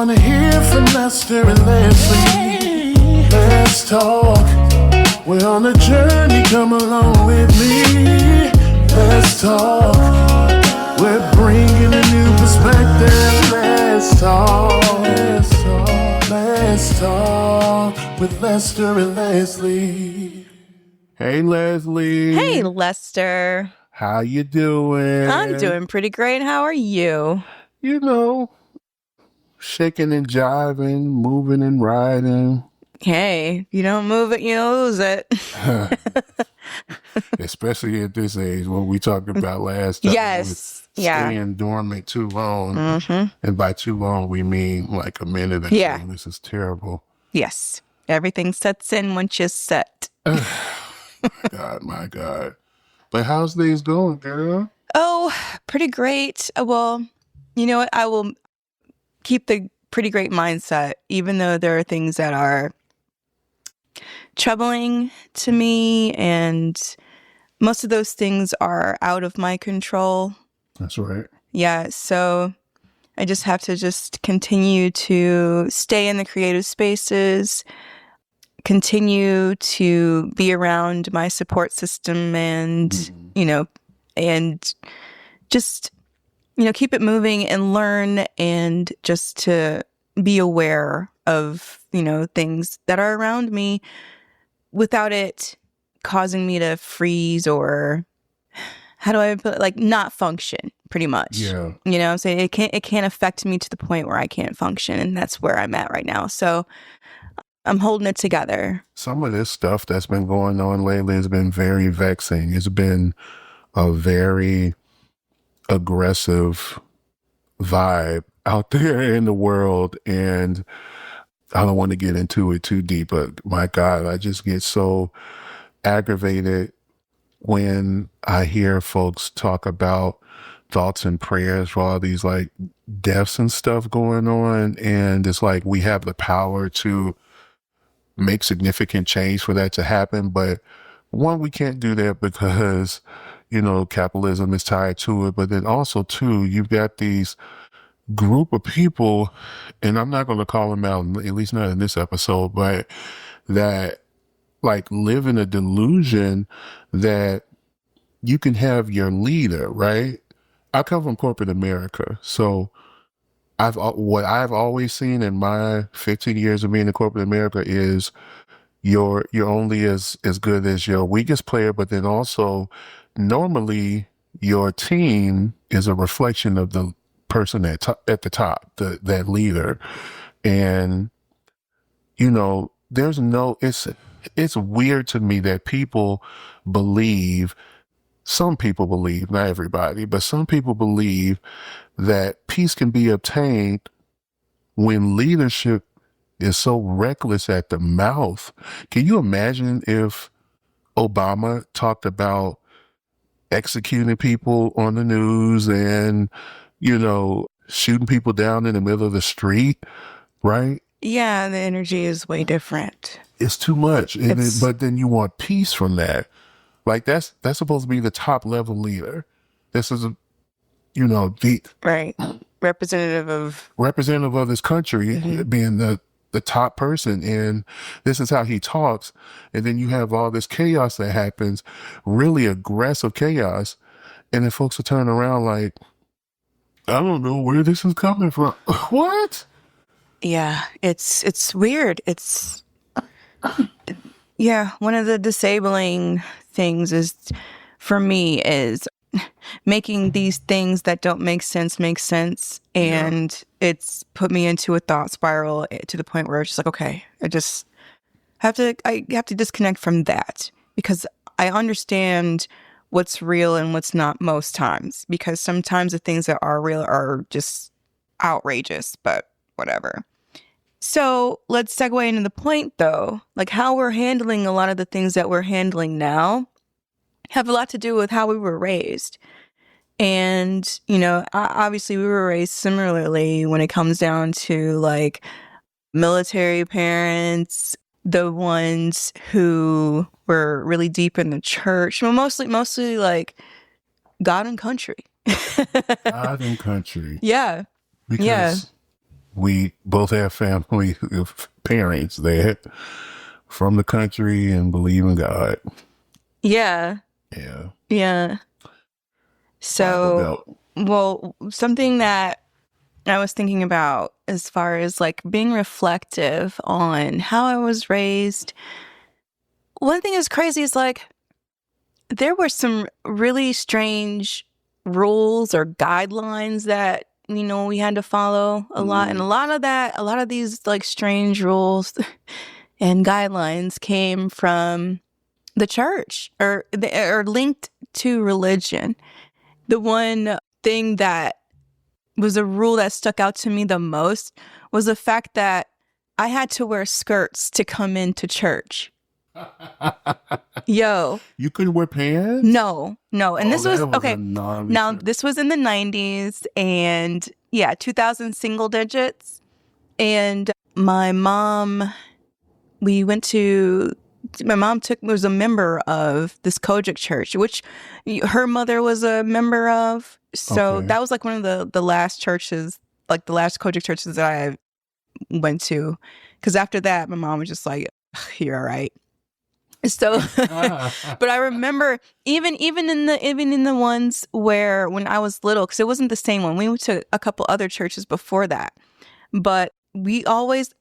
wanna hear from Lester and Leslie. Let's talk. We're on a journey, come along with me. Let's talk. We're bringing a new perspective. Let's talk. Let's talk. Let's talk with Lester and Leslie. Hey, Leslie. Hey, Lester. How you doing? I'm doing pretty great. How are you? You know, shaking and jiving, moving and riding. Hey, if you don't move it, you lose it. Especially at this age, what we talked about last time. Yes. Yeah. Staying dormant too long. Mm-hmm. And by too long, we mean like a minute or Yeah. two. This is terrible. Yes. Everything sets in once you're set. My God. But how's things going, girl? Oh, pretty great. Well, you know what? I will keep the pretty great mindset, even though there are things that are troubling to me, and most of those things are out of my control. That's right. Yeah, so I just have to just continue to stay in the creative spaces, continue to be around my support system, and, and just, keep it moving and learn, and just to be aware of, things that are around me without it causing me to freeze or, how do I put it, like not function pretty much. Yeah. I'm saying it can't affect me to the point where I can't function. And that's where I'm at right now. So I'm holding it together. Some of this stuff that's been going on lately has been very vexing. It's been a very aggressive vibe out there in the world. And I don't want to get into it too deep, but my God, I just get so aggravated when I hear folks talk about thoughts and prayers for all these like deaths and stuff going on. And it's like we have the power to make significant change for that to happen. But one, we can't do that because, capitalism is tied to it. But then also, too, you've got these group of people, and I'm not going to call them out, at least not in this episode, but that like live in a delusion that you can have your leader, right? I come from corporate America. So what I've always seen in my 15 years of being in corporate America is you're only as good as your weakest player, but then also normally your team is a reflection of the person at the top, that leader. And, it's weird to me that some people believe, not everybody, but some people believe that peace can be obtained when leadership is so reckless at the mouth. Can you imagine if Obama talked about executing people on the news and, shooting people down in the middle of the street, right? Yeah, the energy is way different. It's too much. But then you want peace from that. Like that's supposed to be the top level leader. This is right. Representative of this country, being the top person, and this is how he talks. And then you have all this chaos that happens, really aggressive chaos, and then folks will turn around like, I don't know where this is coming from. What? Yeah, it's weird. It's one of the disabling things for me is making these things that don't make sense make sense. And it's put me into a thought spiral to the point where it's just like, okay, I have to disconnect from that, because I understand what's real and what's not most times, because sometimes the things that are real are just outrageous, but whatever. So let's segue into the point, though. Like how we're handling a lot of the things that we're handling now have a lot to do with how we were raised. And, obviously we were raised similarly when it comes down to like military parents, the ones who were really deep in the church. Well, mostly like God and country. God and country. Yeah. Because we both have family parents that from the country and believe in God. Yeah. Yeah. Yeah. Bible So, Belt. well, something that I was thinking about as far as like being reflective on how I was raised. One thing that's crazy is like there were some really strange rules or guidelines that we had to follow a lot, and a lot of these like strange rules and guidelines came from the church or are linked to religion. The one thing that was a rule that stuck out to me the most was the fact that I had to wear skirts to come into church. Yo, You couldn't wear pants? no. And Oh, this was that was a okay. gnarly Now, shit. this was in the 90s and yeah, 2000 single digits. And my mom, we went to, my mom was a member of this Kojic church, which her mother was a member of. So Okay. that was like one of the last churches, like the last Kojic churches that I went to. Because after that, my mom was just like, you're all right. So, but I remember even in the ones where when I was little, because it wasn't the same one. We went to a couple other churches before that, but we always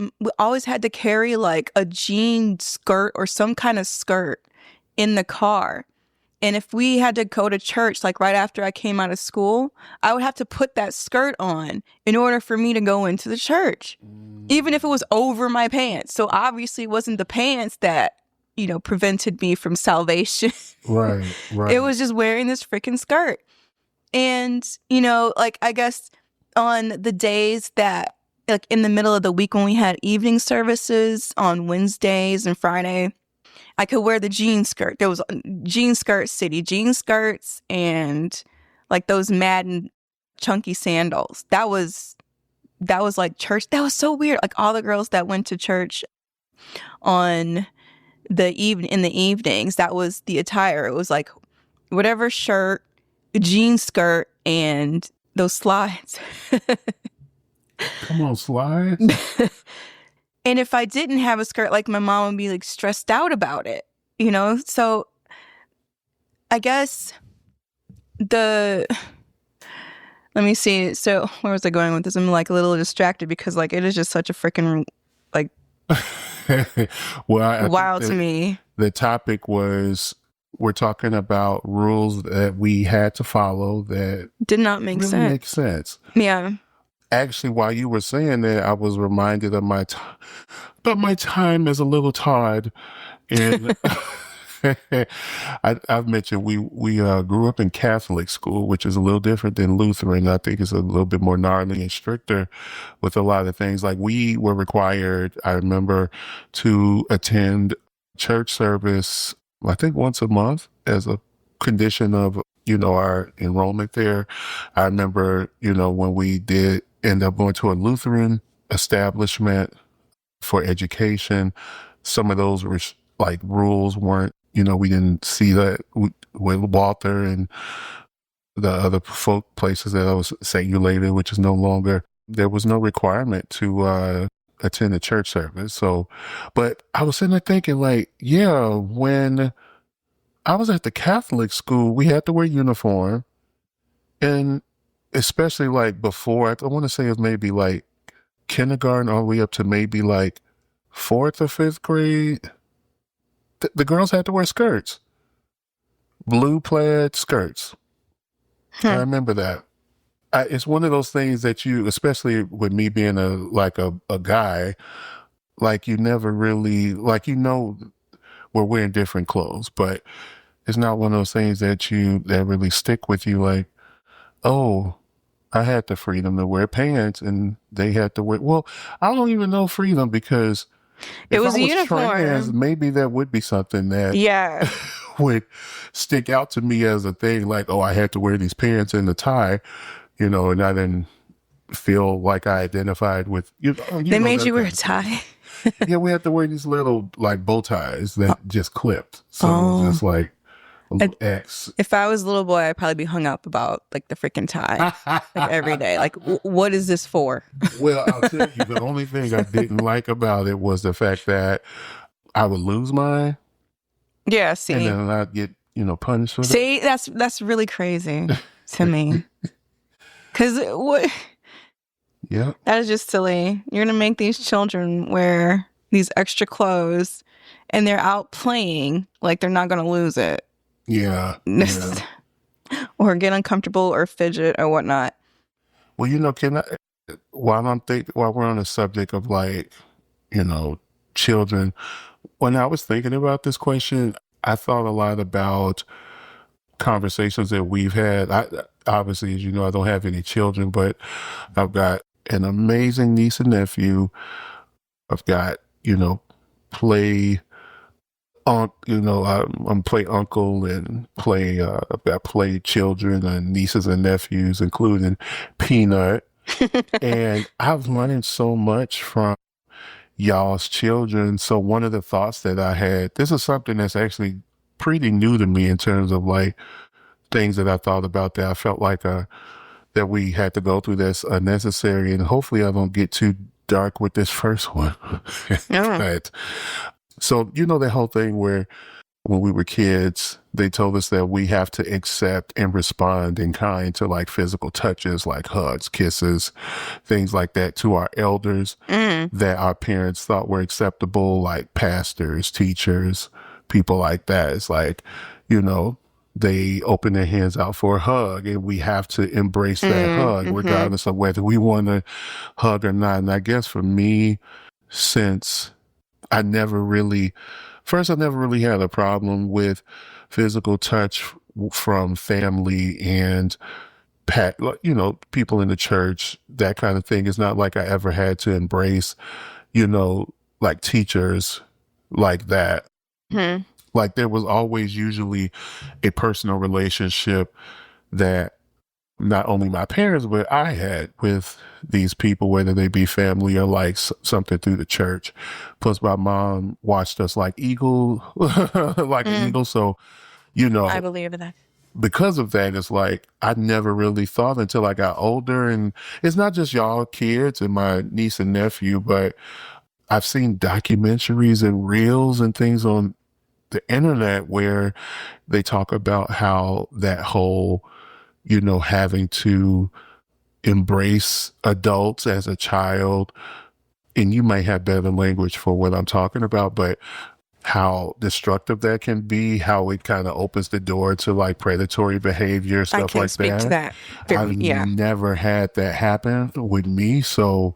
had to carry like a jean skirt or some kind of skirt in the car. And if we had to go to church, like right after I came out of school, I would have to put that skirt on in order for me to go into the church, even if it was over my pants. So obviously it wasn't the pants that, prevented me from salvation. Right. It was just wearing this freaking skirt. And, like I guess on the days that, like in the middle of the week when we had evening services on Wednesdays and Friday, I could wear the jean skirt. There was jean skirt city, jean skirts and like those Madden chunky sandals. That was like church. That was so weird. Like all the girls that went to church on in the evenings, that was the attire. It was like whatever shirt, jean skirt, and those slides. Come on, slides. And if I didn't have a skirt, like my mom would be like stressed out about it, So I guess let me see. So where was I going with this? I'm like a little distracted because like it is just such a freaking like Well, I wild think to me. the topic was we're talking about rules that we had to follow that Did not make really sense. make sense. Yeah. Actually, while you were saying that, I was reminded of my time as a little Todd, and I've mentioned we grew up in Catholic school, which is a little different than Lutheran. I think it's a little bit more gnarly and stricter with a lot of things. Like we were required, I remember, to attend church service, I think once a month as a condition of our enrollment there. I remember when we did end up going to a Lutheran establishment for education, some of those were like rules weren't, we didn't see that with Walter and the other folk places that I was singulated, which is no longer, there was no requirement to attend a church service. So, but I was sitting there thinking like, yeah, when I was at the Catholic school, we had to wear uniform. And especially like before, I want to say it was maybe like kindergarten all the way up to maybe like fourth or fifth grade, the girls had to wear skirts, blue plaid skirts. I remember that. It's one of those things that you, especially with me being a guy, like you never really, like, we're wearing different clothes, but it's not one of those things that really stick with you. Like, oh, I had the freedom to wear pants and they had to wear, well, I don't even know freedom because It if was I a was uniform. trans, maybe that would be something that Yeah. would stick out to me as a thing. Like, oh, I had to wear these pants and the tie, and I didn't feel like I identified with, They made that you wear kind a of thing. tie. Yeah, we had to wear these little like bow ties that just clipped. So it was just like, A little X. If I was a little boy, I'd probably be hung up about like the freaking tie, like every day. Like, what is this for? Well, I'll tell you, the only thing I didn't like about it was the fact that I would lose mine Yeah, and see, then I'd get, punished for that. see, that's really crazy to me. Because what? Yeah. That is just silly. You're gonna make these children wear these extra clothes, and they're out playing like they're not gonna lose it. Yeah. Yeah. Or get uncomfortable or fidget or whatnot. Well, can I, while we're on the subject of like, children, when I was thinking about this question, I thought a lot about conversations that we've had. Obviously, as you know, I don't have any children, but I've got an amazing niece and nephew. I've got, play I'm play uncle and I've got play children and nieces and nephews, including Peanut. And I've learned so much from y'all's children. So one of the thoughts that I had, this is something that's actually pretty new to me in terms of like things that I thought about that I felt like that we had to go through that's unnecessary. And hopefully I don't get too dark with this first one. Yeah. But so, that whole thing where when we were kids, they told us that we have to accept and respond in kind to like physical touches, like hugs, kisses, things like that to our elders that our parents thought were acceptable, like pastors, teachers, people like that. It's like, they open their hands out for a hug and we have to embrace that hug regardless of whether we want to hug or not. And I guess for me, since I never really had a problem with physical touch from family and people in the church, that kind of thing. It's not like I ever had to embrace, like teachers like that. Like there was always usually a personal relationship that not only my parents, but I had with these people, whether they be family or like something through the church. Plus my mom watched us like like an eagle. So, I believe in that. because of that, it's like I never really thought until I got older. And it's not just y'all kids and my niece and nephew, but I've seen documentaries and reels and things on the internet where they talk about how that whole, having to embrace adults as a child, and you might have better language for what I'm talking about, but how destructive that can be, how it kind of opens the door to like predatory behavior, stuff I can like speak that. to that. I've never had that happen with me. So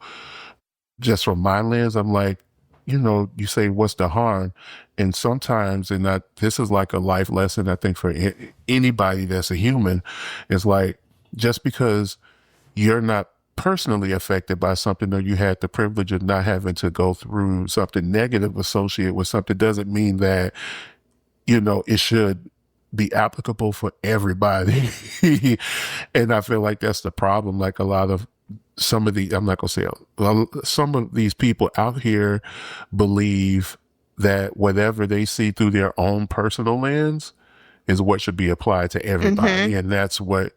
just from my lens, I'm like, you say, what's the harm? And sometimes, this is like a life lesson, I think, for anybody that's a human, is like, just because you're not personally affected by something or you had the privilege of not having to go through something negative associated with something doesn't mean that, it should be applicable for everybody. And I feel like that's the problem. Like a lot of I'm not going to say, some of these people out here believe that whatever they see through their own personal lens is what should be applied to everybody. And that's what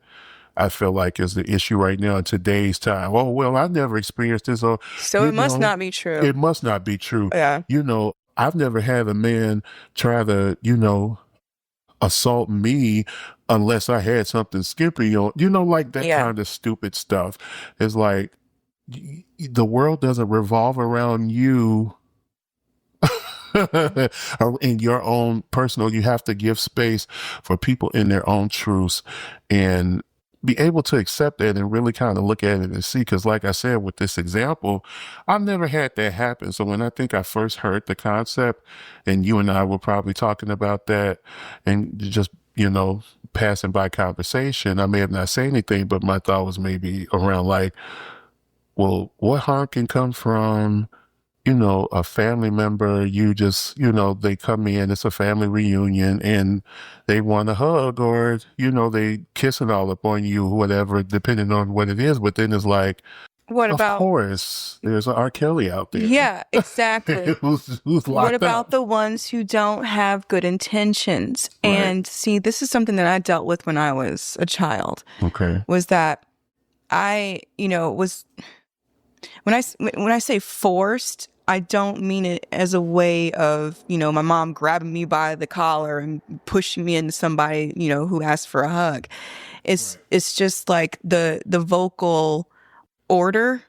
I feel like is the issue right now in today's time. Oh, well, I've never experienced this. Or, So it must not be true. It must not be true. Yeah. I've never had a man try to, assault me unless I had something skimpy on, like that kind of stupid stuff. It's like the world doesn't revolve around you in your own personal. You have to give space for people in their own truths and be able to accept that and really kind of look at it and see. Because like I said, with this example, I've never had that happen. So when I think I first heard the concept, and you and I were probably talking about that and just, passing by conversation, I may have not said anything, but my thought was maybe around like, well, what harm can come from, a family member, you just, they come in, it's a family reunion and they want a hug or, they kissing all up on you, whatever, depending on what it is. But then it's like, What Of about, course, there's an R. Kelly out there yeah, exactly. who's What locked about up. the ones who don't have good intentions? Right. And see, this is something that I dealt with when I was a child, Okay. was that I, was when I say forced, I don't mean it as a way of, my mom grabbing me by the collar and pushing me into somebody, who asked for a hug. It's just like the vocal order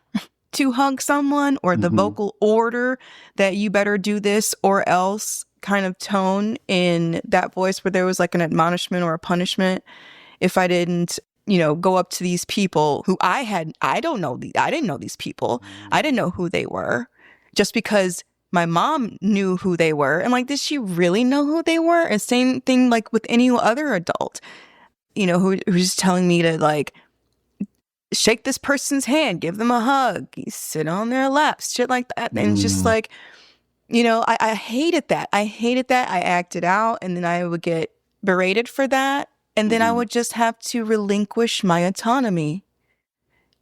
to hug someone, or the Mm-hmm. vocal order that you better do this or else kind of tone in that voice, where there was like an admonishment or a punishment if I didn't, go up to these people who I didn't know these people. I didn't know who they were, just because my mom knew who they were. And like, did she really know who they were? And same thing like with any other adult, who's telling me to like shake this person's hand, give them a hug, sit on their laps, shit like that. And it's just like, I hated that. I hated that. I acted out, and then I would get berated for that. And then I would just have to relinquish my autonomy.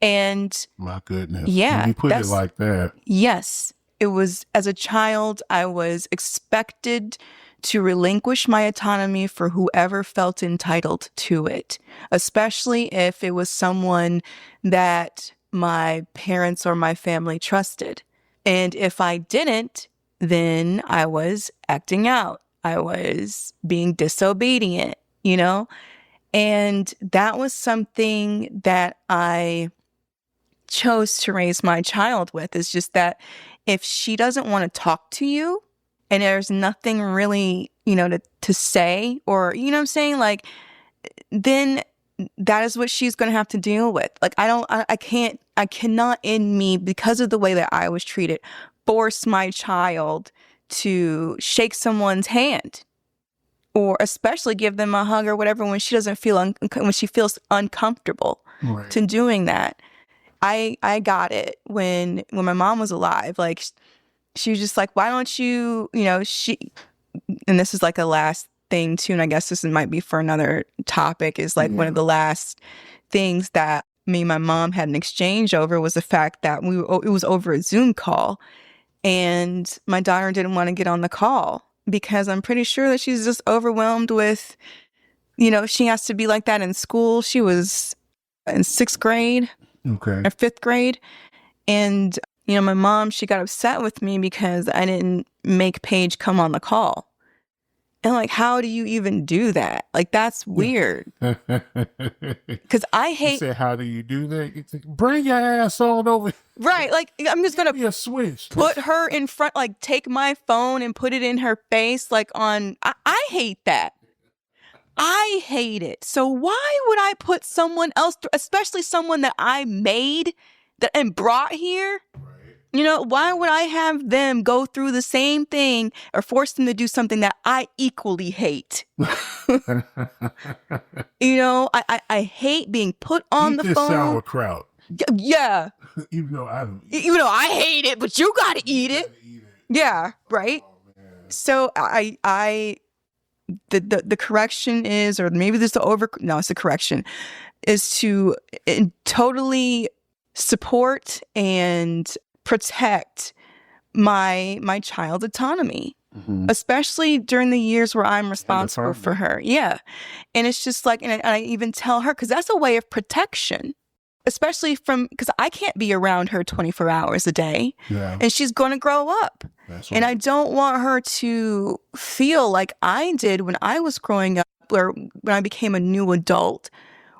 And My goodness. yeah, When you put it like that. yes, it was, as a child, I was expected to relinquish my autonomy for whoever felt entitled to it, especially if it was someone that my parents or my family trusted. And if I didn't, then I was acting out. I was being disobedient, And that was something that I chose to raise my child with, is just that if she doesn't want to talk to you and there's nothing really, to say, or, what I'm saying? Like, then that is what she's going to have to deal with. Like, I cannot in me, because of the way that I was treated, force my child to shake someone's hand, or especially give them a hug or whatever when she doesn't feel when she feels uncomfortable to doing that. I got it when my mom was alive. Like, she was just like, why don't you, and this is like a last thing too, and I guess this might be for another topic, is like one of the last things that me and my mom had an exchange over was the fact that it was over a Zoom call, and my daughter didn't want to get on the call because I'm pretty sure that she's just overwhelmed with, she has to be like that in school. She was in 6th grade or 5th grade. And, my mom, she got upset with me because I didn't make Paige come on the call. And like, how do you even do that? Like, that's weird. Because I hate. You said, how do you do that? You think, bring your ass on over. Right. Like, I'm just going to switch. Put her in front, like take my phone and put it in her face, like I hate that. I hate it. So why would I put someone else, especially someone that I made and brought here? Why would I have them go through the same thing or force them to do something that I equally hate? I hate being put on the phone. Sauerkraut. Yeah. Even though I hate it, but you gotta eat it. Yeah, right. Oh, so the correction is, or maybe this it's the correction, is to totally support and protect my child's autonomy, especially during the years where I'm responsible for her. Yeah. And it's just like, and I even tell her, because that's a way of protection, especially because I can't be around her 24 hours a day. Yeah. And she's going to grow up. That's right. And I don't want her to feel like I did when I was growing up, or when I became a new adult,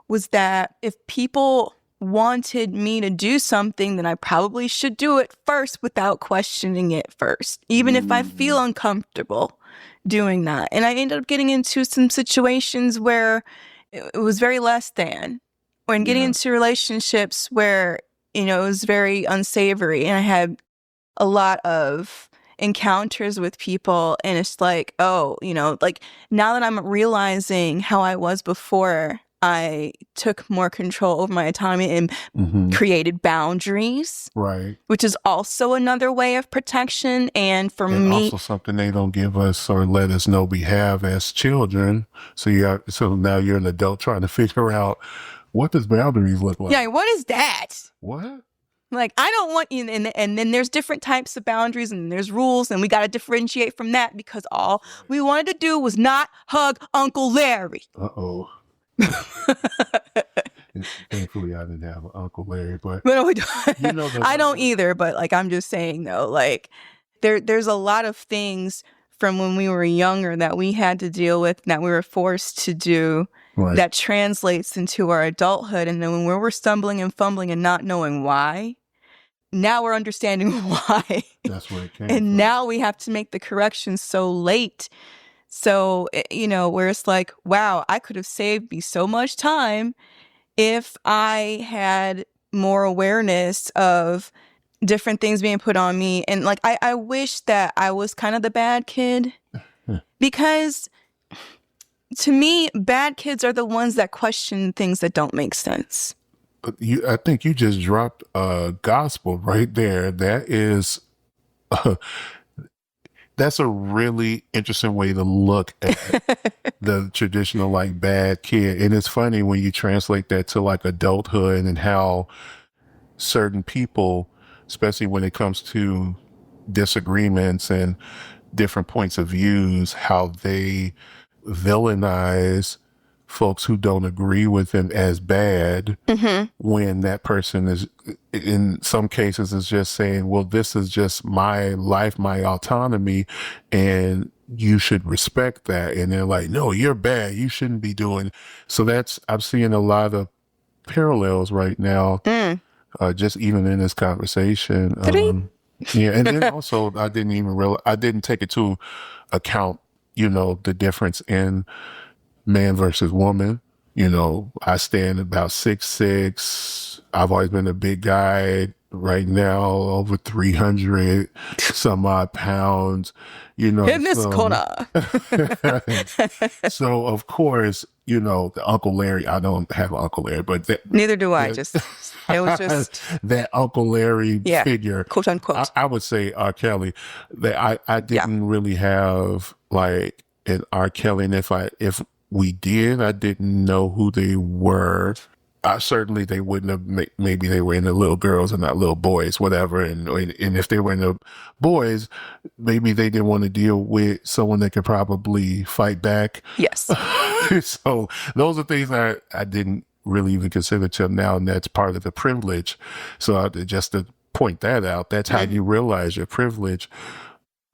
was that if people wanted me to do something, then I probably should do it first without questioning it first, even if I feel uncomfortable doing that. And I ended up getting into some situations where it was very less than, or getting into relationships where, it was very unsavory. And I had a lot of encounters with people, and it's like, like now that I'm realizing how I was before, I took more control over my autonomy and created boundaries. Right. Which is also another way of protection. And for me, also something they don't give us or let us know we have as children. So now you're an adult trying to figure out, what does boundaries look like? Yeah, what is that? What? Like, I don't want you, and then there's different types of boundaries and there's rules, and we got to differentiate from that because all we wanted to do was not hug Uncle Larry. Uh-oh. Thankfully, I didn't have an Uncle Larry, but No, we don't. you know, I don't either, but like, I'm just saying though, like there's a lot of things from when we were younger that we had to deal with, that we were forced to do, right. that translates into our adulthood. And then when we're stumbling and fumbling and not knowing why, now we're understanding why. That's where it came and from. Now we have to make the corrections so late. So, you know, where it's like, wow, I could have saved me so much time if I had more awareness of different things being put on me. And like, I wish that I was kind of the bad kid, because to me, bad kids are the ones that question things that don't make sense. I think you just dropped a gospel right there. That is, that's a really interesting way to look at the traditional like bad kid. And it's funny when you translate that to like adulthood and how certain people, especially when it comes to disagreements and different points of views, how they villainize folks who don't agree with them as bad, when that person is, in some cases, is just saying, well, this is just my life, my autonomy, and you should respect that. And they're like, no, you're bad. You shouldn't be doing. So I'm seeing a lot of parallels right now, just even in this conversation. Yeah. And then also, I didn't take it to account, you know, the difference in man versus woman. You know, I stand about 6'6". I've always been a big guy. Right now, over 300 some odd pounds, you know. In this corner. So, of course, you know, the Uncle Larry, I don't have Uncle Larry, but neither do I. It was just that Uncle Larry figure, quote unquote. I would say R. Kelly. That I didn't really have like an R. Kelly, and if we did, I didn't know who they were. Certainly they wouldn't have, maybe they were into little girls and not little boys, whatever. And if they were into boys, maybe they didn't want to deal with someone that could probably fight back. Yes. So those are things that I didn't really even consider till now. And that's part of the privilege. So just to point that out, that's how you realize your privilege.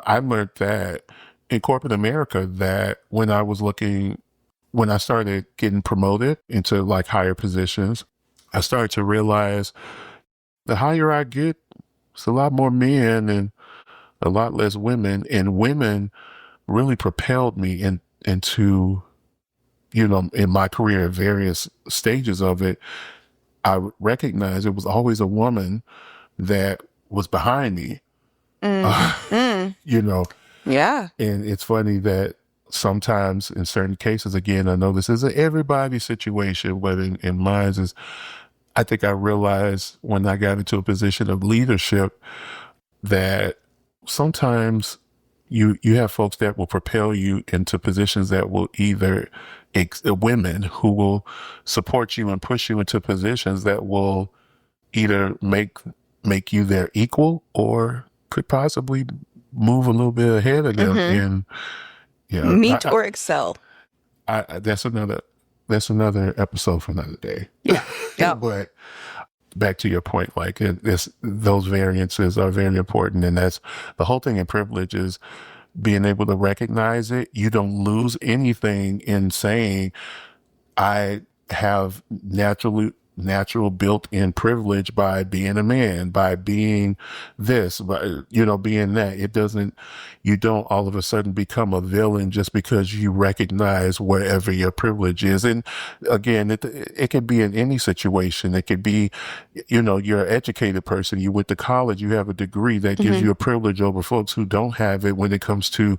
I learned that in corporate America, that when I started getting promoted into like higher positions, I started to realize the higher I get, it's a lot more men and a lot less women. And women really propelled me into, you know, in my career, various stages of it. I recognized it was always a woman that was behind me, you know. Yeah. And it's funny that sometimes in certain cases, again, I know this isn't everybody's situation, but in mine is, I think I realized when I got into a position of leadership that sometimes you have folks that will propel you into positions that will either women who will support you and push you into positions that will either make you their equal or could possibly move a little bit ahead of them. And meet or excel. That's another episode for another day. Yeah. But back to your point, like those variances are very important. And that's the whole thing in privilege, is being able to recognize it. You don't lose anything in saying, I have natural built-in privilege by being a man, by being this, by, you know, being that. You don't all of a sudden become a villain just because you recognize wherever your privilege is. And again, it could be in any situation. It could be, you know, you're an educated person, you went to college, you have a degree that gives you a privilege over folks who don't have it when it comes to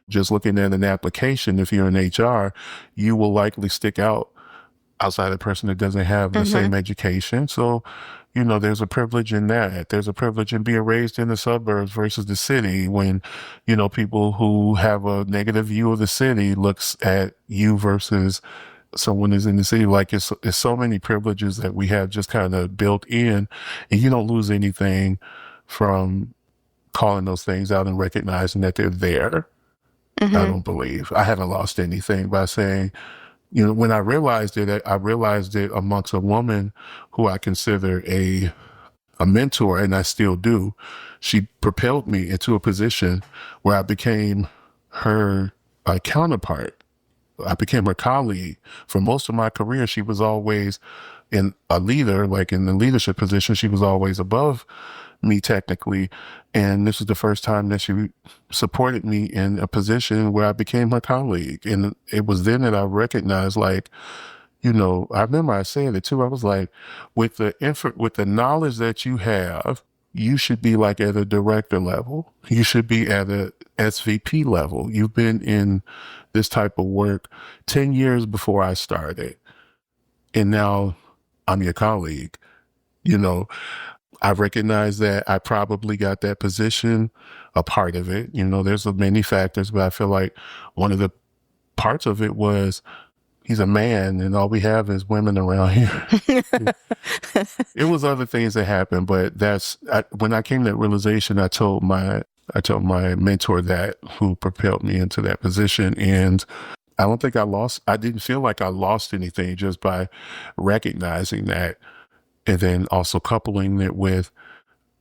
just looking at an application. If you're in HR, you will likely stick out outside the person that doesn't have the same education. So, you know, there's a privilege in that. There's a privilege in being raised in the suburbs versus the city, when, you know, people who have a negative view of the city looks at you versus someone is in the city, like it's so many privileges that we have just kind of built in, and you don't lose anything from calling those things out and recognizing that they're there. I Mm-hmm. don't believe I haven't lost anything by saying, when I realized it amongst a woman who I consider a mentor, and I still do. She propelled me into a position where I became her counterpart. I became her colleague. For most of my career, she was always in a leader, like in the leadership position. She was always above me technically. And this is the first time that she supported me in a position where I became her colleague. And it was then that I recognized, like, I remember I said it too. I was like, with the knowledge that you have, you should be like at a director level. You should be at a SVP level. You've been in this type of work 10 years before I started. And now I'm your colleague. You know, I recognize that I probably got that position, a part of it. There's many factors, but I feel like one of the parts of it was he's a man and all we have is women around here. It was other things that happened, but when I came to that realization, I told my mentor that, who propelled me into that position. And I don't think I didn't feel like I lost anything just by recognizing that. And then also coupling it with,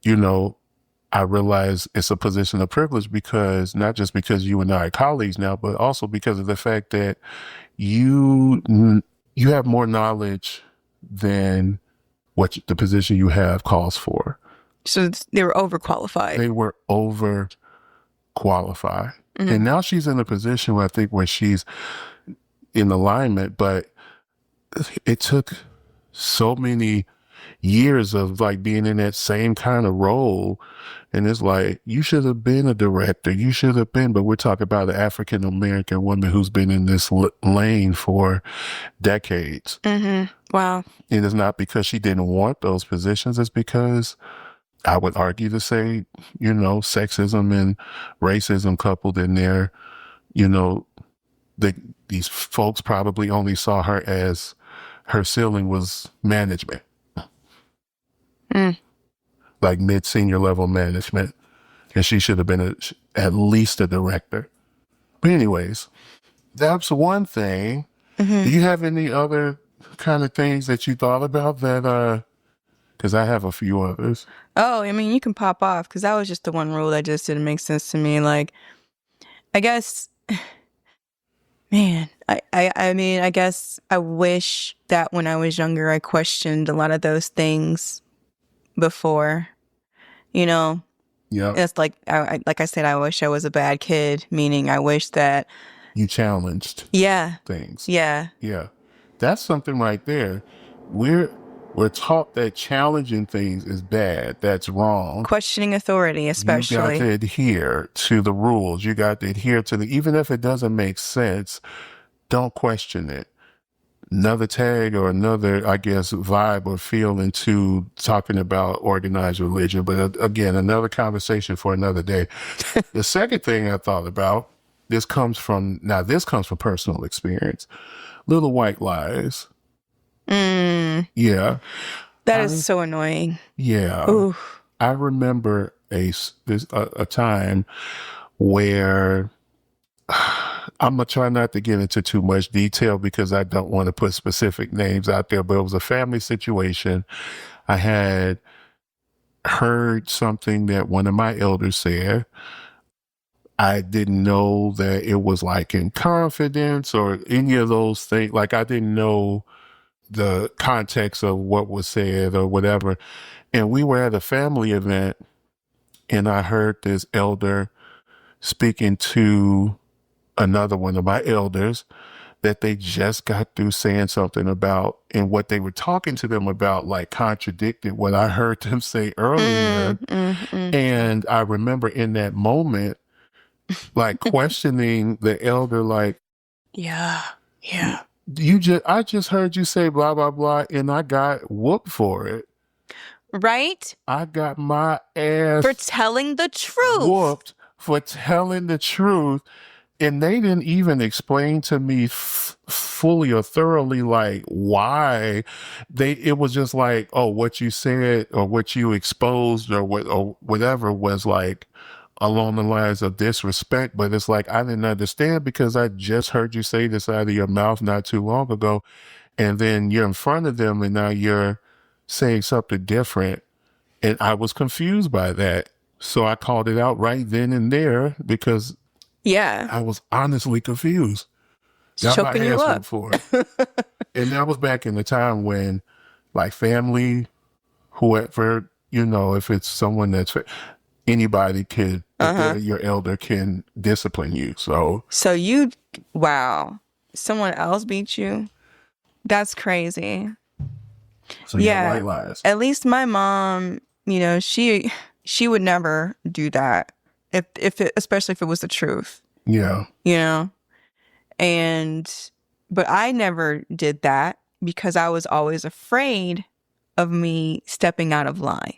I realize it's a position of privilege because not just because you and I are colleagues now, but also because of the fact that you have more knowledge than what the position you have calls for. So they were overqualified. They were overqualified. Mm-hmm. And now she's in a position where she's in alignment, but it took so many years of like being in that same kind of role. And it's like, you should have been a director. You should have been, but we're talking about an African American woman who's been in this lane for decades. Mm-hmm. Wow. And it's not because she didn't want those positions. It's because I would argue to say, sexism and racism coupled in there, these folks probably only saw her as her ceiling was management. Like mid-senior level management. And she should have been at least a director. But anyways, that's one thing. Mm-hmm. Do you have any other kind of things that you thought about that, because I have a few others. Oh, I mean, you can pop off because that was just the one rule that just didn't make sense to me. Like, I guess, man, I mean, I guess I wish that when I was younger, I questioned a lot of those things before, Yeah. It's like, like I said, I wish I was a bad kid, meaning I wish that you challenged things. Yeah. Yeah. That's something right there. We're taught that challenging things is bad. That's wrong. Questioning authority, especially. You got to adhere to the rules. You got to adhere to even if it doesn't make sense, don't question it. Another tag or another, I guess, vibe or feel into talking about organized religion. But again, another conversation for another day. The second thing I thought about, this comes from personal experience. Little white lies. Yeah. That is so annoying. Yeah. Ooh. I remember a time where I'm going to try not to get into too much detail because I don't want to put specific names out there, but it was a family situation. I had heard something that one of my elders said. I didn't know that it was like in confidence or any of those things. Like I didn't know the context of what was said or whatever. And we were at a family event and I heard this elder speaking to another one of my elders that they just got through saying something about, and what they were talking to them about like contradicted what I heard them say earlier. And I remember in that moment, like questioning the elder, like, yeah. I just heard you say blah, blah, blah, and I got whooped for it. Right? I got my ass for telling the truth. Whooped for telling the truth. and they didn't even explain to me fully or thoroughly like why it was just like, oh, what you said or what you exposed or what or whatever was like along the lines of disrespect. But it's like I didn't understand because I just heard you say this out of your mouth not too long ago, and then you're in front of them and now you're saying something different, and I was confused by that. So I called it out right then and there because Yeah. I was honestly confused. It's Got my choking you ass up. whooped for it. And that was back in the time when, like, family, whoever, if it's someone anybody could, if Uh-huh. they're your elder, can discipline you. So, So wow. Someone else beat you? That's crazy. so yeah, Yeah. white lies. At least my mom, she would never do that. Especially if it was the truth. Yeah. You know? But I never did that because I was always afraid of me stepping out of line.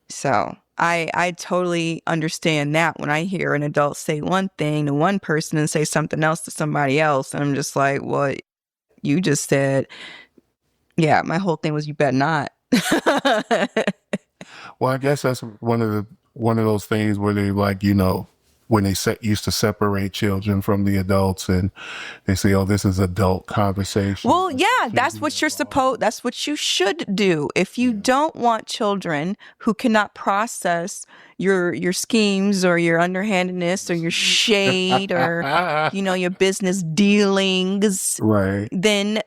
So I totally understand that when I hear an adult say one thing to one person and say something else to somebody else. And I'm just like, what you just said. Yeah, my whole thing was you better not. Well, I guess that's one of those things where they like, when they used to separate children from the adults and they say, oh, this is adult conversation. Well, yeah, that's what that's what you should do. If you don't want children who cannot process your schemes or your underhandedness or your shade or, your business dealings, Right. then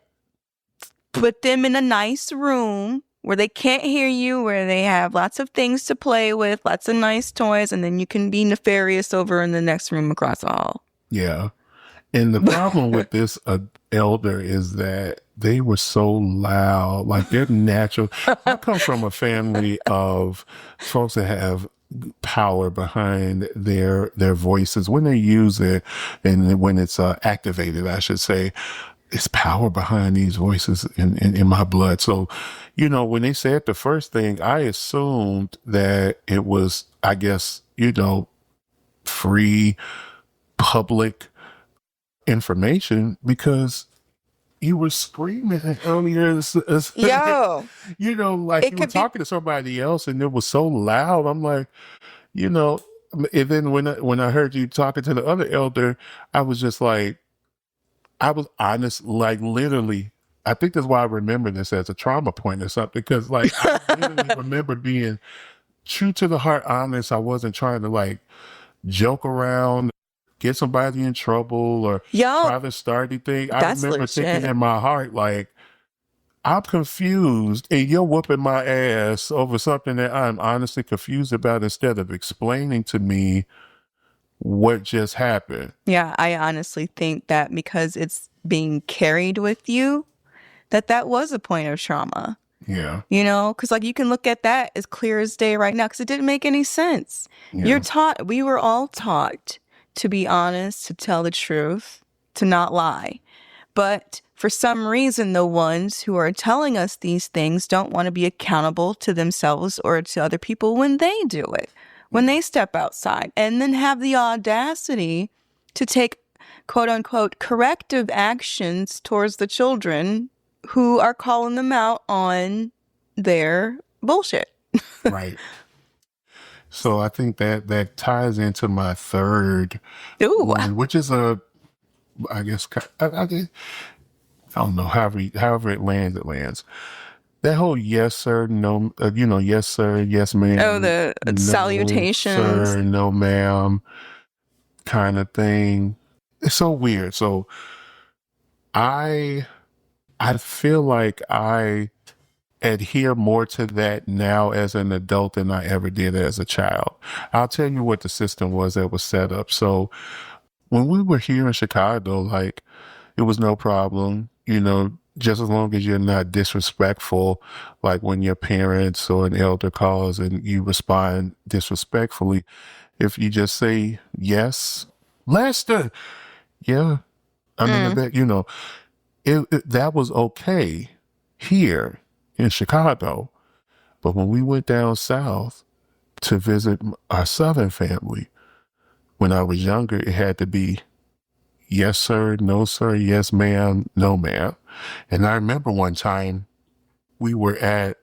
put them in a nice room where they can't hear you, where they have lots of things to play with, lots of nice toys, and then you can be nefarious over in the next room across the hall. Yeah. And the problem with this elder is that they were so loud, like they're natural. I come from a family of folks that have power behind their voices when they use it, and when it's activated, I should say. It's power behind these voices in my blood. So, when they said the first thing, I assumed that it was, I guess, free public information because you were screaming earlier. Yo, like you were talking to somebody else and it was so loud. I'm like, and then when I heard you talking to the other elder, I was just like, I was honest, like literally. I think that's why I remember this as a trauma point or something, because like I literally remember being true to the heart honest. I wasn't trying to like joke around, get somebody in trouble, or try to start anything. I remember thinking in my heart, like, I'm confused and you're whooping my ass over something that I'm honestly confused about instead of explaining to me what just happened. Yeah, I honestly think that because it's being carried with you, that was a point of trauma. Yeah. Because like you can look at that as clear as day right now because it didn't make any sense. Yeah. We were all taught to be honest, to tell the truth, to not lie. But for some reason, the ones who are telling us these things don't want to be accountable to themselves or to other people when they do it, when they step outside, and then have the audacity to take, quote unquote, corrective actions towards the children who are calling them out on their bullshit. Right. So I think that ties into my third one, which is I guess, I don't know, however it lands. That whole yes sir, no, yes sir, yes ma'am. Oh, the no, salutations. Sir, no ma'am kind of thing. It's so weird. So I feel like I adhere more to that now as an adult than I ever did as a child. I'll tell you what the system was that was set up. So when we were here in Chicago, like, it was no problem, just as long as you're not disrespectful, like when your parents or an elder calls and you respond disrespectfully. If you just say, yes, Lester, yeah, I'm in the bed, that was okay here in Chicago. But when we went down south to visit our Southern family, when I was younger, it had to be yes, sir, no, sir, yes, ma'am, no, ma'am. And I remember one time we were at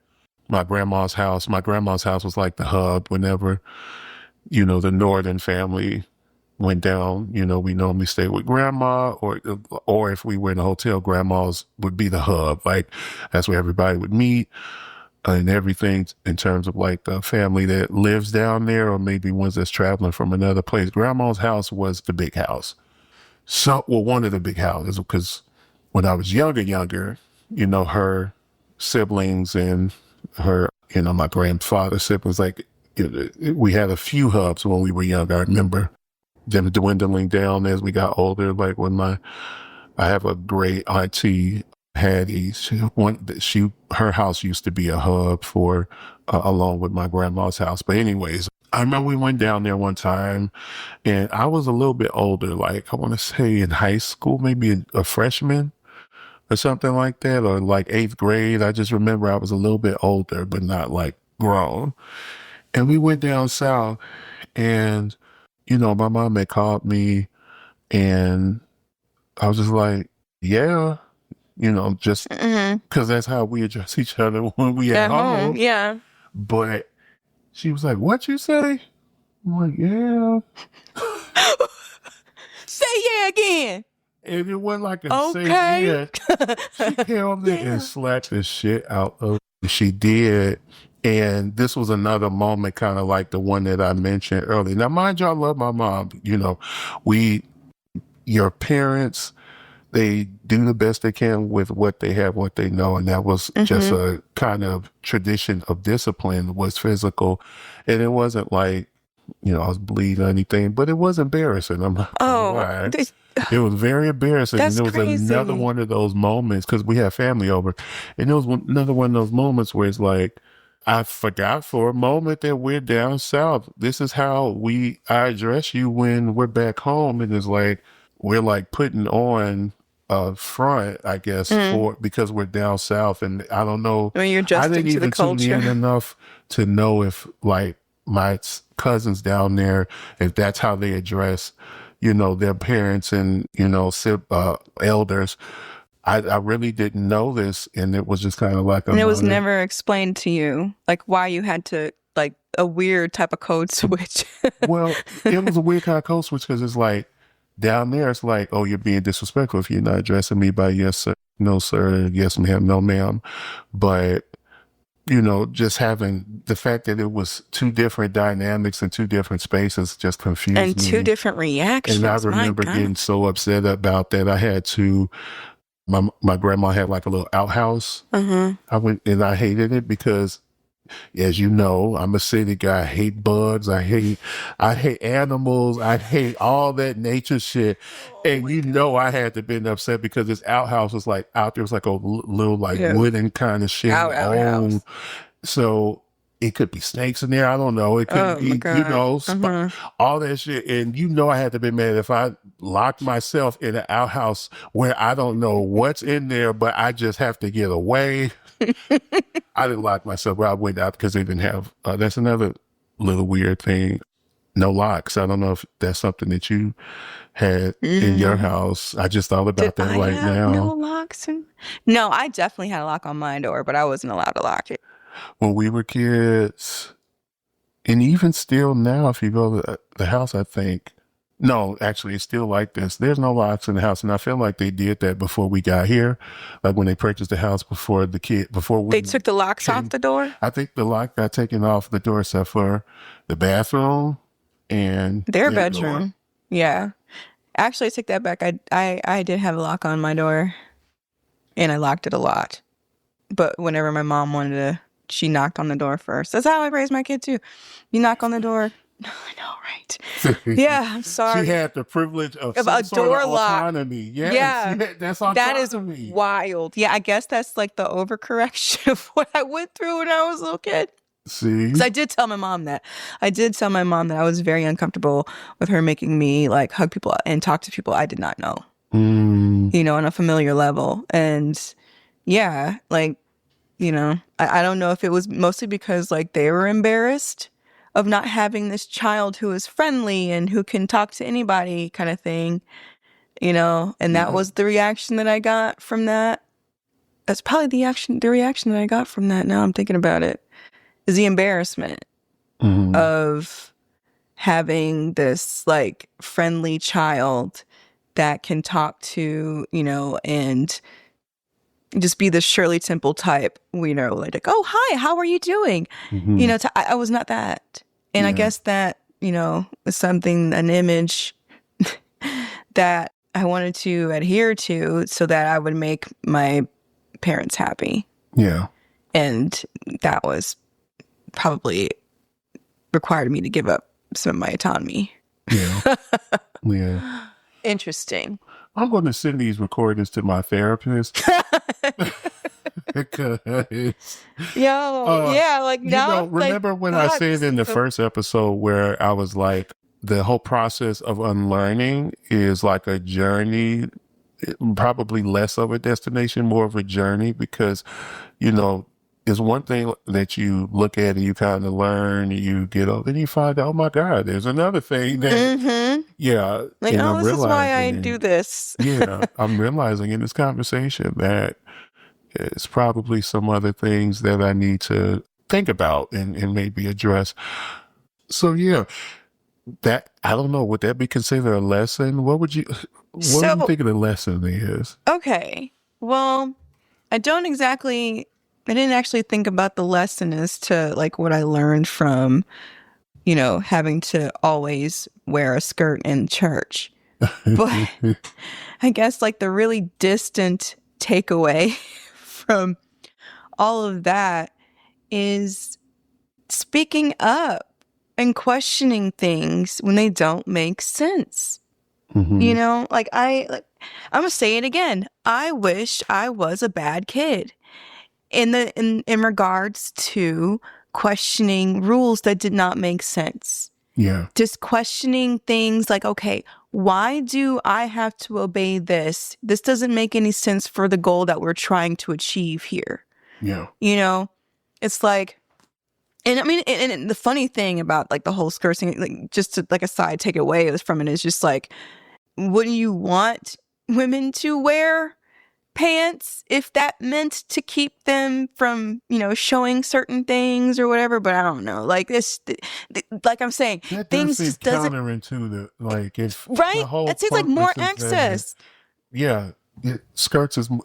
my grandma's house. My grandma's house was like the hub whenever, the northern family went down. We normally stayed with grandma, or if we were in a hotel, grandma's would be the hub. Like that's where everybody would meet and everything in terms of like the family that lives down there, or maybe ones that's traveling from another place. Grandma's house was the big house. So, well, one of the big houses, because when I was younger, her siblings and her, my grandfather's siblings, like, we had a few hubs when we were young. I remember them dwindling down as we got older. Like when I have a great auntie, Hattie, her house used to be a hub for, along with my grandma's house. But anyways, I remember we went down there one time and I was a little bit older, like I want to say in high school, maybe a freshman or something like that, or like eighth grade. I just remember I was a little bit older, but not like grown. And we went down south and, my mom had called me and I was just like, yeah, just Mm-hmm. because that's how we address each other when we at At home, home. yeah. But she was like, what you say? I'm like, yeah. Say yeah again. And it wasn't like a say Okay. yeah. She came there Yeah. and slapped the shit out of it. She did. And this was another moment, kind of like the one that I mentioned earlier. Now, mind you, I love my mom. Your parents, they do the best they can with what they have, what they know. And that was just Mm-hmm. a kind of tradition of discipline, was physical. And it wasn't like, I was bleeding or anything, but it was embarrassing. I'm not gonna Oh, lie. It was very embarrassing. And that's it was another crazy. one of those moments because we had family over. And it was another one of those moments where it's like, I forgot for a moment that we're down south. This is how I address you when we're back home. And it's like, we're like putting on a front, I guess, Mm. because we're down south. And I don't know, When you're I adjusting didn't to the even tune in culture. enough to know if like my cousins down there, if that's how they address, their parents and, elders. I really didn't know this. And it was just kind of like a And it was moment. never explained to you, like why you had to, like a weird type of code switch. Well, it was a weird kind of code switch because it's like down there, it's like, oh, you're being disrespectful if you're not addressing me by yes, sir, no, sir, yes, ma'am, no, ma'am. But, just having the fact that it was two different dynamics and two different spaces just confused And two me. different And I reactions. My remember getting God. so upset about that. I had to, my grandma had like a little outhouse. Uh-huh. I went and I hated it because, as you know, I'm a city guy. I hate bugs. I hate animals. I hate all that nature shit. Oh And my God. I had to been upset because this outhouse was like out there. It was like a little like Yeah. wooden kind of shit. Outhouse. So it could be snakes in there. I don't know. It could Oh my be, God. Uh-huh. all that shit. And I had to be mad if I locked myself in an outhouse where I don't know what's in there, but I just have to get away. I didn't lock myself. Well, I went out because they didn't have. That's another little weird thing. No locks. I don't know if that's something that you had in your Mm. house. I just thought Did about that I right have no now. locks? No, I definitely had a lock on my door, but I wasn't allowed to lock it. When we were kids, and even still now, if you go to the house, I think. No, actually, it's still like this. There's no locks in the house, and I feel like they did that before we got here, like when they purchased the house before They we took the locks off came. the door? I think the lock got taken off the door except for the bathroom and Their their door. bedroom. Yeah. Actually, I take that back. I did have a lock on my door, and I locked it a lot. But whenever my mom wanted to, she knocked on the door first. That's how I raised my kid too. You knock on the door. I know, right? Yeah, I'm She sorry. had the privilege of Of some a sort of door lock. autonomy. Yes, Yeah. that's That is autonomy. wild. Yeah, I guess that's like the overcorrection of what I went through when I was a little kid. See? Because I did tell my mom that. I did tell my mom that I was very uncomfortable with her making me like hug people and talk to people I did not know, on a familiar level. And yeah, like, I don't know if it was mostly because like they were embarrassed of not having this child who is friendly and who can talk to anybody kind of thing, you know, and that was the reaction that I got from that. That's probably the reaction that I got from that. Now I'm thinking about it, is the embarrassment of having this like friendly child that can talk to, you know, and just be the Shirley Temple type, you know, like, oh, hi, how are you doing? You know, I was not that. And I guess that, you know, is something, an image that I wanted to adhere to so that I would make my parents happy. Yeah. And that was probably required me to give up some of my autonomy. Yeah. Yeah. Interesting. I'm going to send these recordings to my therapist. Because, yeah, like you now. know, remember like, when God, I said in the first episode where I was like, the whole process of unlearning is like a journey, probably less of a destination, more of a journey, because, you know, it's one thing that you look at and you kind of learn, you get up, and you find out, oh my God, there's another thing that, yeah. like, and oh, I'm this is why I realizing- do this. yeah, I'm realizing in this conversation that it's probably some other things that I need to think about and maybe address. So yeah, that, I don't know, would that be considered a lesson? What do you think the lesson is? Okay, well, I didn't actually think about the lesson as to like what I learned from, you know, having to always wear a skirt in church. But I guess like the really distant takeaway from all of that is speaking up and questioning things when they don't make sense. You know, like I'm gonna say it again. I wish I was a bad kid in regards to questioning rules that did not make sense. Yeah. Just questioning things like, okay, why do I have to obey this? This doesn't make any sense for the goal that we're trying to achieve here. Yeah. You know, it's like, and I mean, and the funny thing about like the whole skirt thing, like just to like a side takeaway from it is just like, wouldn't you want women to wear pants if that meant to keep them from, you know, showing certain things or whatever? But I don't know. Like this, like I'm saying, That things does just seem doesn't, counterintuitive. Like if right? the whole It seems like more purpose is access. that,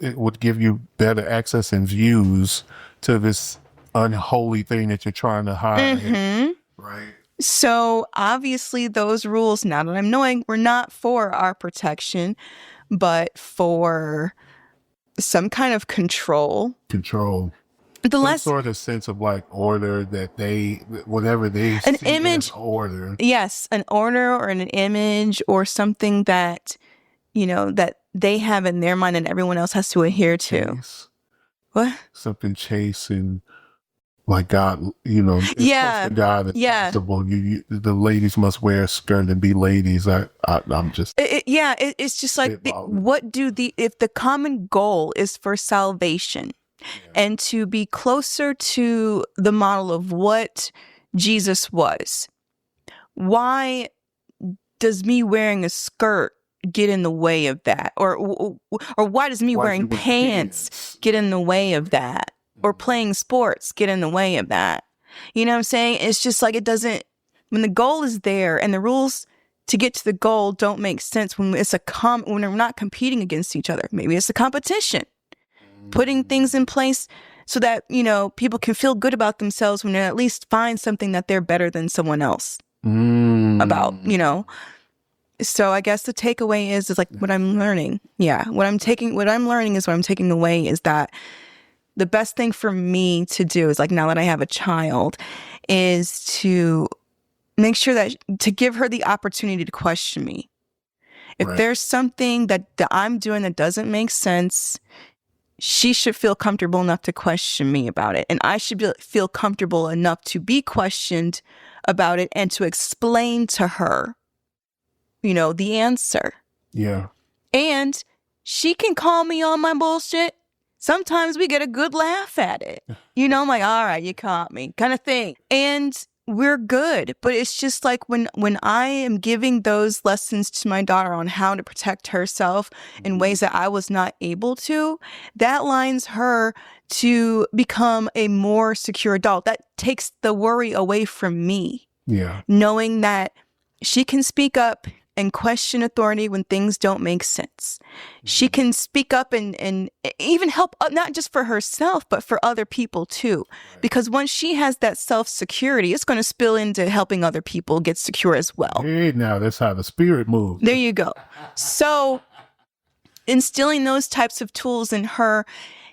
it would give you better access and views to this unholy thing that you're trying to hide. Right. So obviously those rules, now that I'm knowing, were not for our protection, but for some kind of control. Control. Some sort of sense of like order that whatever they an see image, as order. Yes, an order or an image or something that, you know, that they have in their mind and everyone else has to adhere to. Chase. What? Something chasing. Like God, you know, it's close to God. The ladies must wear a skirt and be ladies. I'm just. It's just like, if the common goal is for salvation and to be closer to the model of what Jesus was, why does me wearing a skirt get in the way of that? Or why does me wearing pants get in the way of that? Or playing sports get in the way of that? You know what I'm saying? It's just like, it doesn't, when the goal is there and the rules to get to the goal don't make sense when it's when we're not competing against each other. Maybe it's a competition. Putting things in place so that, you know, people can feel good about themselves when they at least find something that they're better than someone else about, you know. So I guess the takeaway is like what I'm learning. Yeah. What I'm learning is what I'm taking away is that the best thing for me to do is, like, now that I have a child, is to make sure that to give her the opportunity to question me. If there's something that I'm doing that doesn't make sense, she should feel comfortable enough to question me about it. And I should feel comfortable enough to be questioned about it and to explain to her, you know, the answer. Yeah. And she can call me on my bullshit. Sometimes we get a good laugh at it. You know, I'm like, all right, you caught me, kind of thing. And we're good. But it's just like when I am giving those lessons to my daughter on how to protect herself in ways that I was not able to, that lines her to become a more secure adult. That takes the worry away from me. Yeah. Knowing that she can speak up and question authority when things don't make sense. She can speak up and even help, not just for herself, but for other people too. Because once she has that self-security, it's going to spill into helping other people get secure as well. Hey, now that's how the spirit moves. There you go. So instilling those types of tools in her,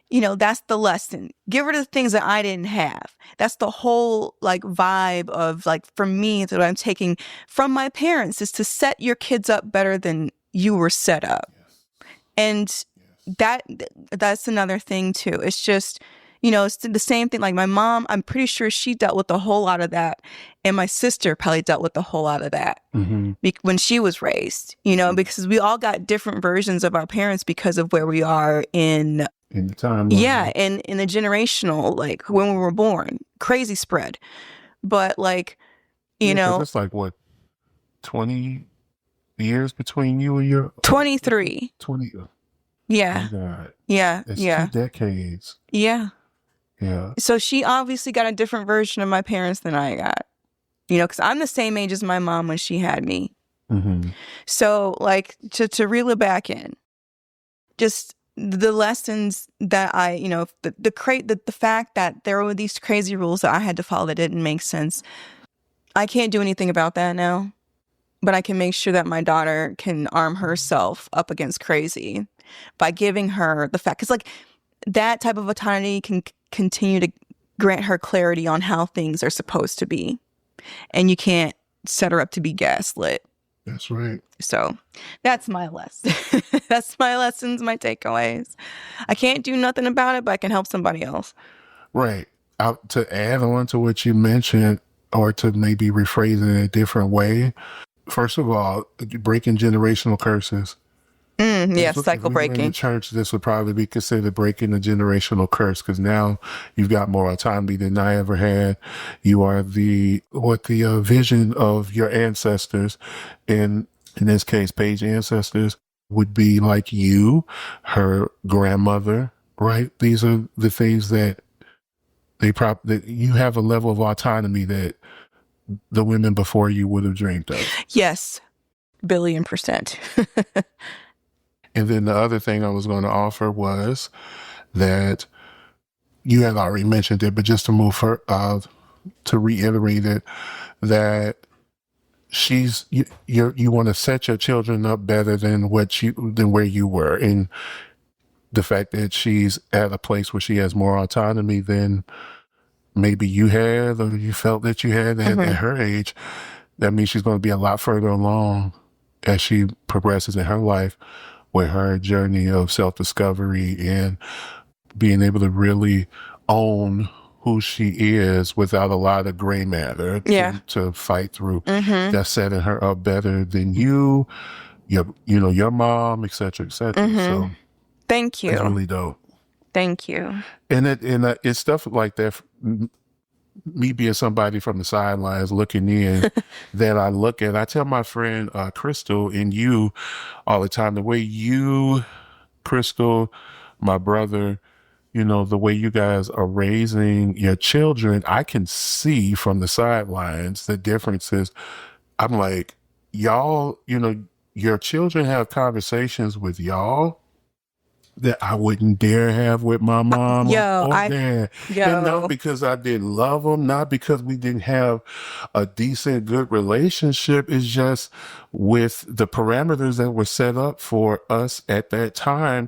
that's the lesson. Give her the things that I didn't have. That's the whole like vibe of like, for me, that I'm taking from my parents is to set your kids up better than you were set up. And that's another thing too. It's just, it's the same thing. Like my mom, I'm pretty sure she dealt with a whole lot of that. And my sister probably dealt with a whole lot of that when she was raised, because we all got different versions of our parents because of where we are in the time. Yeah, in the generational, like when we were born, crazy spread. But like, it's like what, 20 years between you and your 23. 20. Yeah. Oh God. Yeah. It's yeah. 2 decades. Yeah. Yeah. So she obviously got a different version of my parents than I got. Because I'm the same age as my mom when she had me. So like to reel it back in, just the lessons that I, the fact that there were these crazy rules that I had to follow that didn't make sense. I can't do anything about that now, but I can make sure that my daughter can arm herself up against crazy by giving her the fact, because like that type of autonomy can continue to grant her clarity on how things are supposed to be. And you can't set her up to be gaslit. That's right. So that's my lesson. That's my lessons, my takeaways. I can't do nothing about it, but I can help somebody else. Right. To add on to what you mentioned, or to maybe rephrase it in a different way, first of all, breaking generational curses. Yes, cycle breaking. In the church, this would probably be considered breaking a generational curse, because now you've got more autonomy than I ever had. You are the vision of your ancestors, in this case, Paige ancestors, would be like you, her grandmother, right? These are the things that that you have a level of autonomy that the women before you would have dreamed of. Yes, billion%. And then the other thing I was going to offer was that you had already mentioned it, but just to move her, to reiterate it, that you want to set your children up better than where you were, and the fact that she's at a place where she has more autonomy than maybe you had, or you felt that you had at her age. That means she's going to be a lot further along as she progresses in her life, with her journey of self-discovery and being able to really own who she is without a lot of gray matter to fight through. That's setting her up better than your mom, et cetera, et cetera. So thank you. It's really dope. Thank you. And it's stuff like that. Me being somebody from the sidelines looking in, that I tell my friend Crystal and you all the time, the way you, Crystal, my brother, the way you guys are raising your children, I can see from the sidelines the differences. I'm like, y'all, your children have conversations with y'all that I wouldn't dare have with my mom or dad. And not because I didn't love them, not because we didn't have a decent, good relationship. It's just with the parameters that were set up for us at that time,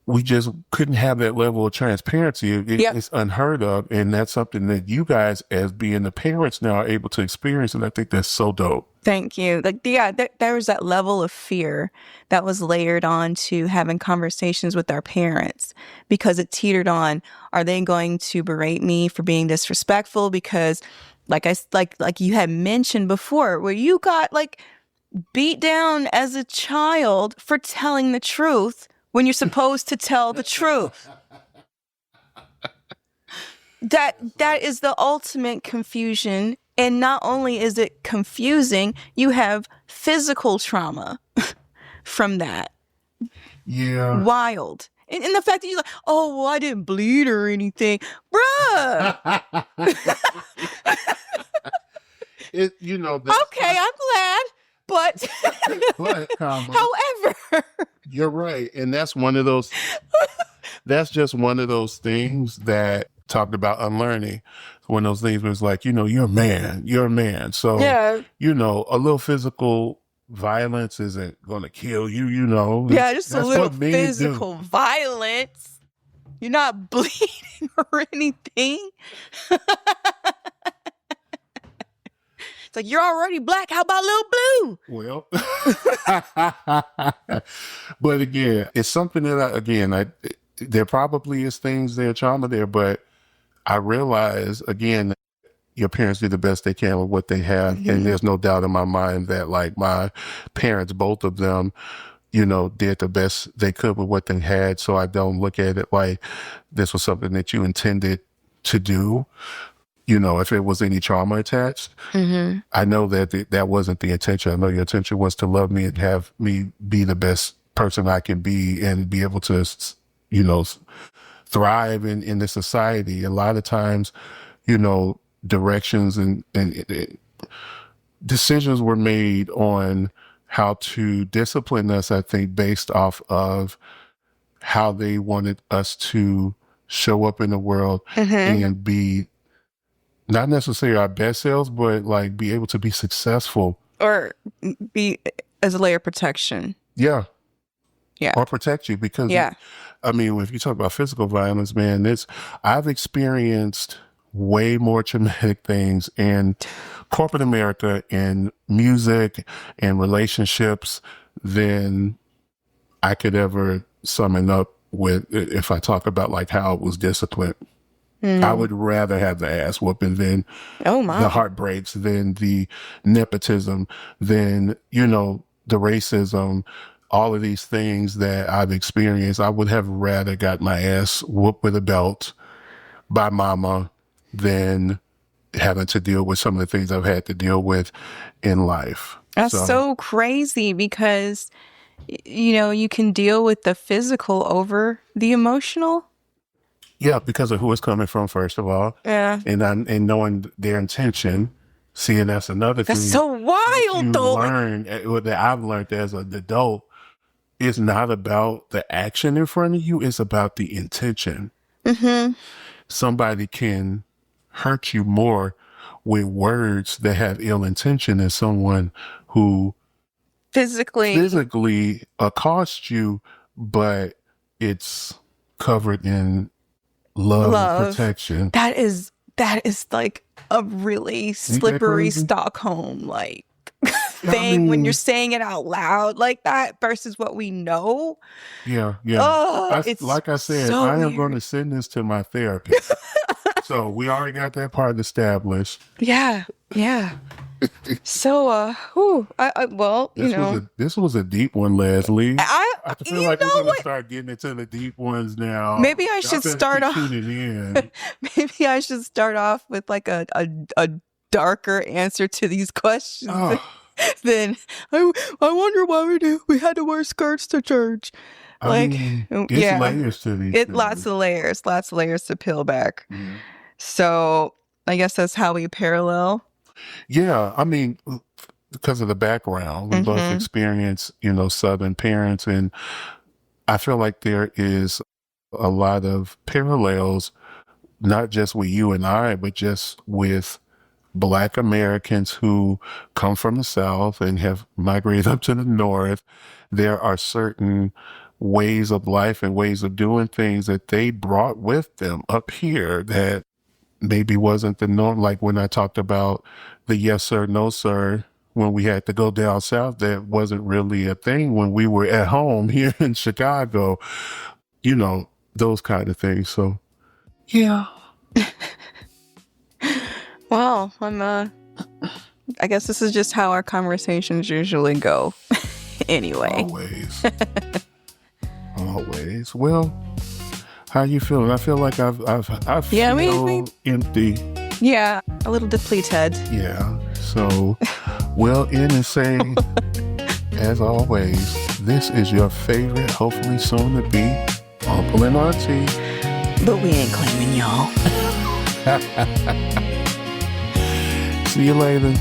we just couldn't have that level of transparency. It's unheard of. And that's something that you guys, as being the parents now, are able to experience. And I think that's so dope. Thank you. There was that level of fear that was layered on to having conversations with our parents, because it teetered on, are they going to berate me for being disrespectful? Because like you had mentioned before, where you got like beat down as a child for telling the truth when you're supposed to tell the truth. That is the ultimate confusion. And not only is it confusing, you have physical trauma from that. Yeah. Wild. And the fact that you're like, oh, well, I didn't bleed or anything. Bruh. Okay, I'm glad. But, comma, however, you're right. And that's just one of those things that talked about unlearning. One of those things where it's like, you're a man. So, yeah. A little physical violence isn't going to kill you, Yeah, just a That's little what men physical violence. You're not bleeding or anything. It's like, you're already black. How about little blue? Well, but again, it's something that there probably is things there, trauma there, but I realize again, your parents do the best they can with what they have. Mm-hmm. And there's no doubt in my mind that like my parents, both of them, did the best they could with what they had. So I don't look at it like this was something that you intended to do. If it was any trauma attached, mm-hmm. I know that that wasn't the intention. I know your intention was to love me and have me be the best person I can be and be able to, thrive in this society. A lot of times, directions and decisions were made on how to discipline us, I think, based off of how they wanted us to show up in the world mm-hmm. and be not necessarily our best selves, but like be able to be successful. Or be as a layer of protection. Yeah. Yeah. Or protect you because, if you talk about physical violence, man, I've experienced way more traumatic things in corporate America, in music and relationships than I could ever summon up with if I talk about like how it was disciplined. Mm. I would rather have the ass whooping than the heartbreaks, than the nepotism, than, the racism, all of these things that I've experienced. I would have rather got my ass whooped with a belt by mama than having to deal with some of the things I've had to deal with in life. That's so crazy because, you can deal with the physical over the emotional. Yeah, because of who it's coming from, first of all. Yeah. And knowing their intention. See, and that's another thing. That's so wild, though. That I've learned as an adult, it's not about the action in front of you. It's about the intention. Mm-hmm. Somebody can hurt you more with words that have ill intention than someone who physically accosts you, but it's covered in love and protection. That is like a really slippery Stockholm like thing when you're saying it out loud like that versus what we know. Yeah. Like I said, so I am going to send this to my therapist. So we already got that part established. Yeah. So, this was a deep one, Leslie. I feel like we're going to start getting into the deep ones now. Maybe I should start off. Maybe I should start off with like a darker answer to these questions. Then I wonder why we had to wear skirts to church. It's layers to these. Lots of layers to peel back. Mm-hmm. So I guess that's how we parallel. Yeah, because of the background, we mm-hmm. both experience, Southern parents, and I feel like there is a lot of parallels, not just with you and I, but just with Black Americans who come from the South and have migrated up to the North. There are certain ways of life and ways of doing things that they brought with them up here that maybe wasn't the norm. Like when I talked about the yes sir, no sir, when we had to go down south, that wasn't really a thing when we were at home here in Chicago, those kind of things. So, yeah. Well, I guess this is just how our conversations usually go. Anyway. Always. Well, How you feeling? I feel like I Yeah, feel empty. Yeah, a little depleted. Yeah. So we'll end and say, as always, this is your favorite, hopefully soon to be, Uncle and Auntie. But we ain't claiming y'all. See you later.